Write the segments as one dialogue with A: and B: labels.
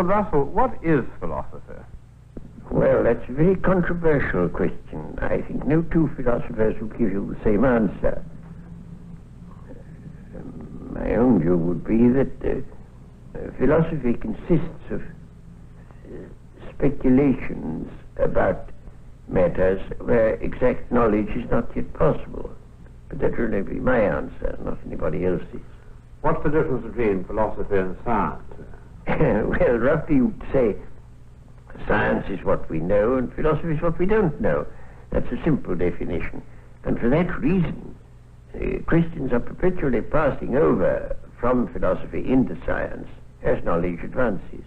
A: Lord Russell, what is philosophy?
B: Well, that's a very controversial question. I think no two philosophers will give you the same answer. My own view would be that philosophy consists of speculations about matters where exact knowledge is not yet possible. But that will only be my answer, not anybody else's.
A: What's the difference between philosophy and science?
B: Well, roughly you'd say science is what we know and philosophy is what we don't know. That's a simple definition. And for that reason, Christians are perpetually passing over from philosophy into science as knowledge advances.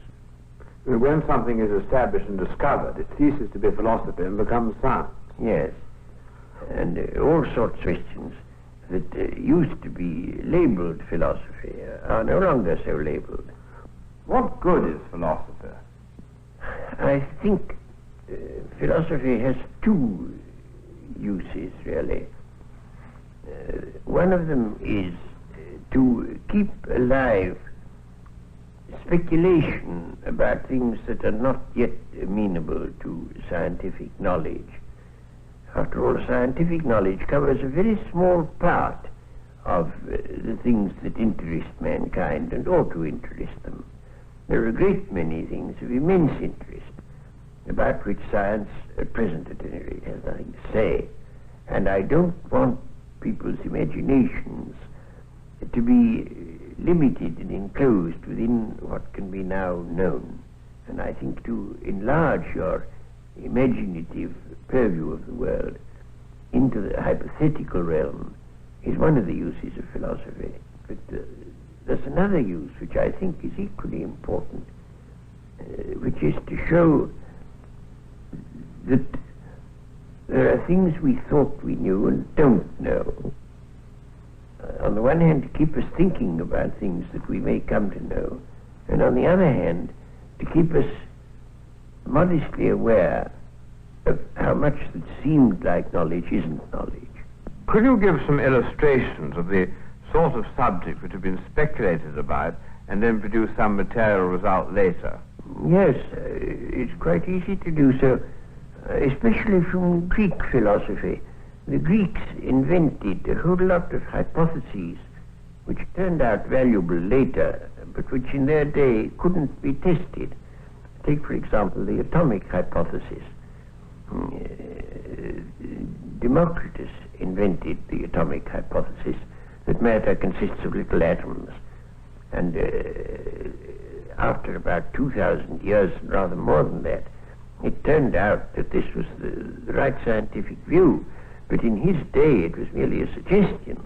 A: When something is established and discovered, it ceases to be philosophy and becomes science.
B: Yes. And all sorts of questions that used to be labeled philosophy are no longer so labeled.
A: What good is philosophy?
B: I think philosophy has two uses, really. One of them is to keep alive speculation about things that are not yet amenable to scientific knowledge. After all, scientific knowledge covers a very small part of the things that interest mankind and ought to interest them. There are a great many things of immense interest about which science, at present at any rate, has nothing to say. And I don't want people's imaginations to be limited and enclosed within what can be now known. And I think to enlarge your imaginative purview of the world into the hypothetical realm is one of the uses of philosophy. But there's another use which I think is equally important, which is to show that there are things we thought we knew and don't know. On the one hand, to keep us thinking about things that we may come to know, and on the other hand, to keep us modestly aware of how much that seemed like knowledge isn't knowledge.
A: Could you give some illustrations of the sort of subject which have been speculated about and then produce some material result later?
B: Yes, it's quite easy to do so, especially from Greek philosophy. The Greeks invented a whole lot of hypotheses which turned out valuable later, but which in their day couldn't be tested. Take, for example, the atomic hypothesis. Democritus invented the atomic hypothesis that matter consists of little atoms. And after about 2,000 years, and rather more than that, it turned out that this was the right scientific view. But in his day, it was merely a suggestion.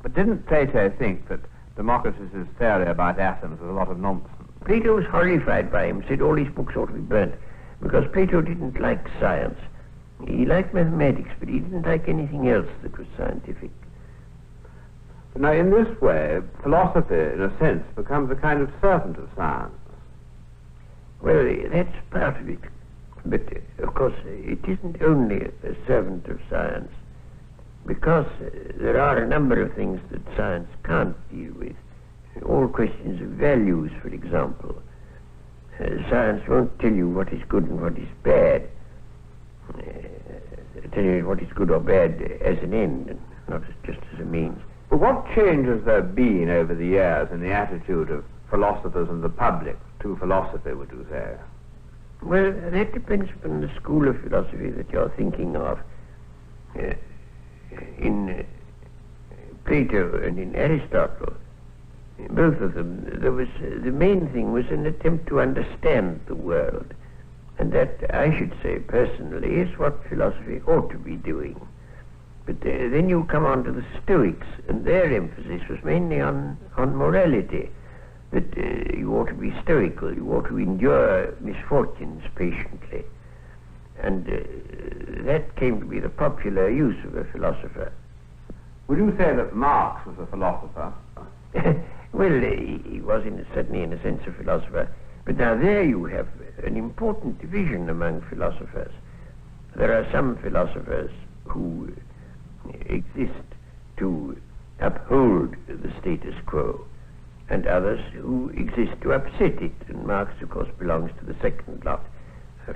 A: But didn't Plato think that Democritus's theory about atoms was a lot of nonsense?
B: Plato was horrified by him, said all his books ought to be burnt, because Plato didn't like science. He liked mathematics, but he didn't like anything else that was scientific.
A: Now, in this way, philosophy, in a sense, becomes a kind of servant of science.
B: Well, that's part of it. But, of course, it isn't only a servant of science, because there are a number of things that science can't deal with. All questions of values, for example. Science won't tell you what is good and what is bad. Tell you what is good or bad as an end, and not just as a means.
A: But what change has there been over the years in the attitude of philosophers and the public to philosophy, would you say?
B: Well, that depends upon the school of philosophy that you're thinking of. In Plato and in Aristotle, both of them, the main thing was an attempt to understand the world. And that, I should say personally, is what philosophy ought to be doing. But then you come on to the Stoics, and their emphasis was mainly on morality. That you ought to be stoical, you ought to endure misfortunes patiently. And that came to be the popular use of a philosopher.
A: Would you say that Marx was a philosopher?
B: Well, he was certainly in a sense a philosopher. But now there you have an important division among philosophers. There are some philosophers who exist to uphold the status quo. and others who exist to upset it, and Marx, of course, belongs to the second lot.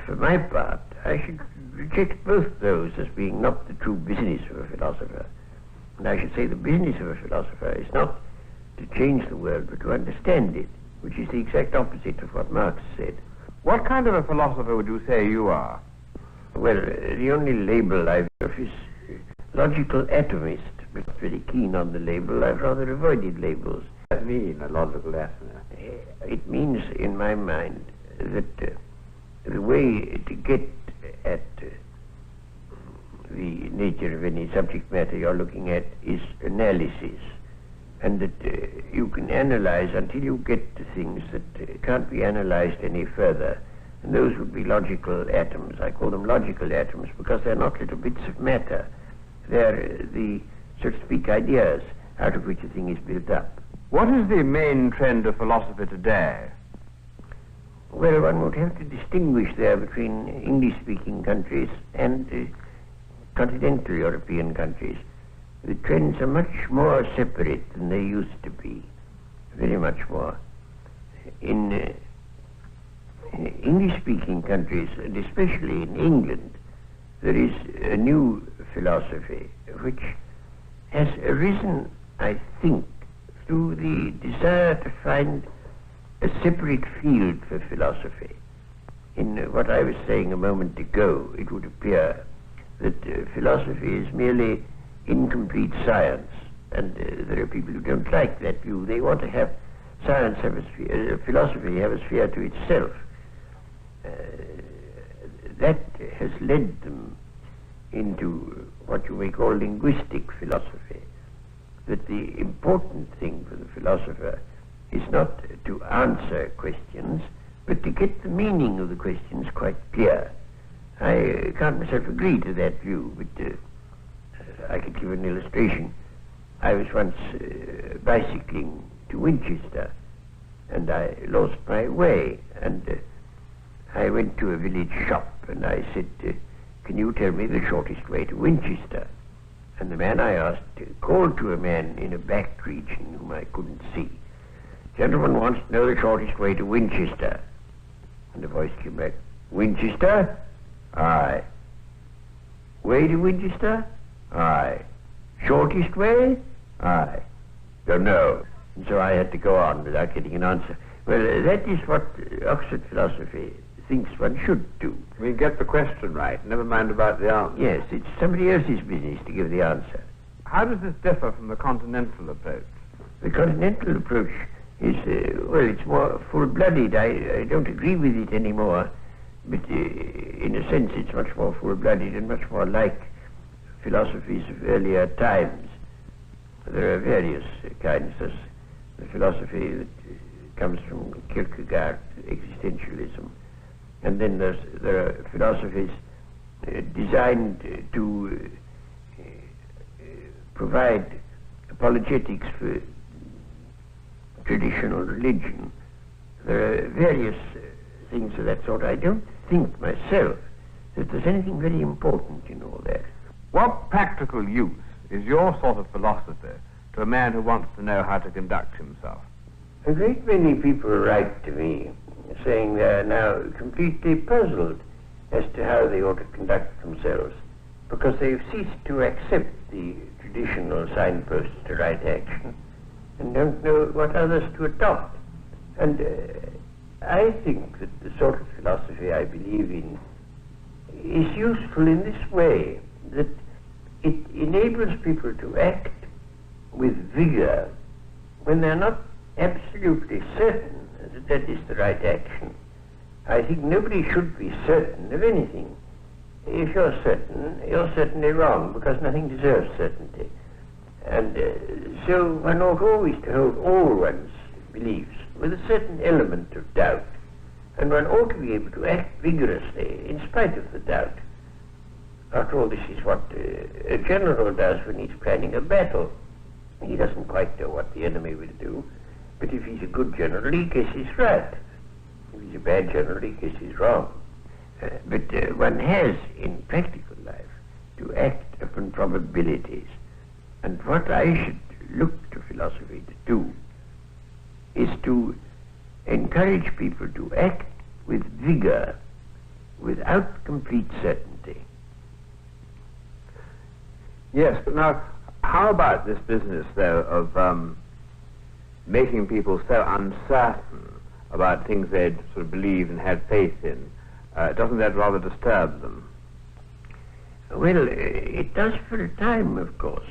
B: For my part, I should reject both those as being not the true business of a philosopher. And I should say the business of a philosopher is not to change the world, but to understand it, which is the exact opposite of what Marx said.
A: What kind of a philosopher would you say you are?
B: Well, the only label I've of is logical atomist, but not very keen on the label. I've rather avoided labels.
A: What does that mean, a logical atomist?
B: It means, in my mind, that the way to get at the nature of any subject matter you're looking at is analysis, and that you can analyze until you get to things that can't be analyzed any further, and those would be logical atoms. I call them logical atoms because they're not little bits of matter. They're the, so to speak, ideas out of which a thing is built up.
A: What is the main trend of philosophy today?
B: Well, one would have to distinguish there between English-speaking countries and continental European countries. The trends are much more separate than they used to be, very much more. In English-speaking countries, and especially in England, there is a new philosophy which has arisen, I think, through the desire to find a separate field for philosophy. In what I was saying a moment ago, it would appear that philosophy is merely incomplete science, and there are people who don't like that view. They want to have science have a sphere, philosophy have a sphere to itself. That has led them into what you may call linguistic philosophy, that the important thing for the philosopher is not to answer questions, but to get the meaning of the questions quite clear. I can't myself agree to that view, but I could give an illustration. I was once bicycling to Winchester, and I lost my way, and I went to a village shop, and I said, can you tell me the shortest way to Winchester? And the man I asked called to a man in a back region whom I couldn't see. Gentleman wants to know the shortest way to Winchester. And the voice came back, Winchester? Aye. Way to Winchester? Aye. Shortest way? Aye. Don't know. And so I had to go on without getting an answer. Well, that is what Oxford philosophy thinks one should do.
A: We get the question right, never mind about the answer.
B: Yes, it's somebody else's business to give the answer.
A: How does this differ from the continental approach?
B: The continental approach is, well, it's more full-blooded. I don't agree with it anymore, but in a sense it's much more full-blooded and much more like philosophies of earlier times. There are various kinds. There's the philosophy that comes from Kierkegaard, existentialism, and then there are philosophies designed to provide apologetics for traditional religion. There are various things of that sort. I don't think myself that there's anything very important in all that.
A: What practical use is your sort of philosophy to a man who wants to know how to conduct himself?
B: A great many people write to me saying they are now completely puzzled as to how they ought to conduct themselves because they've ceased to accept the traditional signposts to right action and don't know what others to adopt. And I think that the sort of philosophy I believe in is useful in this way, that it enables people to act with vigor when they're not absolutely certain that that is the right action. I think nobody should be certain of anything. If you're certain, you're certainly wrong, because nothing deserves certainty. And so one ought always to hold all one's beliefs with a certain element of doubt, and one ought to be able to act vigorously in spite of the doubt. After all, this is what a general does when he's planning a battle. He doesn't quite know what the enemy will do, but if he's a good general, he guesses right. If he's a bad general, he guesses wrong. But one has, in practical life, to act upon probabilities. And what I should look to philosophy to do is to encourage people to act with vigor, without complete certainty.
A: Yes, but now, how about this business, though, of making people so uncertain about things they'd sort of believed and had faith in? Doesn't that rather disturb them?
B: Well, it does for a time, of course.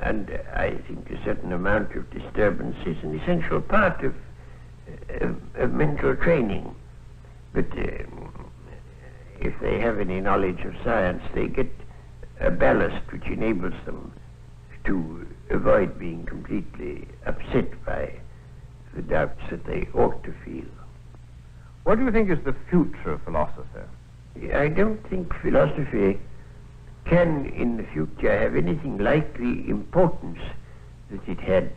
B: And I think a certain amount of disturbance is an essential part of mental training. But if they have any knowledge of science, they get a ballast which enables them to avoid being completely upset by the doubts that they ought to feel.
A: What do you think is the future of philosophy?
B: I don't think philosophy can in the future have anything like the importance that it had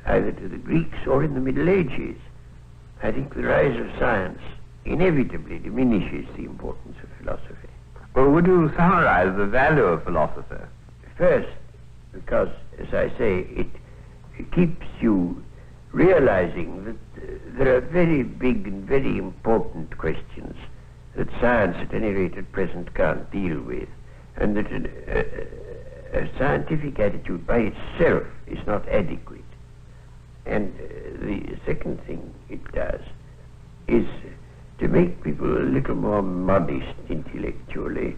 B: either to the Greeks or in the Middle Ages. I think the rise of science inevitably diminishes the importance of philosophy.
A: Well, would you summarize the value of philosophy?
B: First, because, as I say, it keeps you realizing that there are very big and very important questions that science, at any rate at present, can't deal with, and that a scientific attitude by itself is not adequate. And the second thing it does is to make people a little more modest intellectually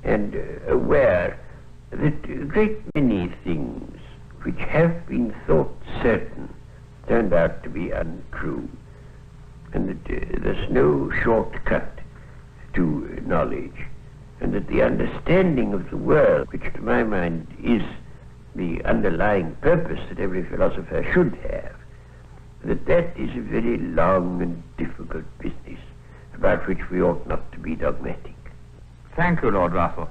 B: and aware that a great many things which have been thought certain turned out to be untrue, and that there's no shortcut to knowledge, and that the understanding of the world, which to my mind is the underlying purpose that every philosopher should have, that is a very long and difficult business about which we ought not to be dogmatic.
A: Thank you, Lord Russell.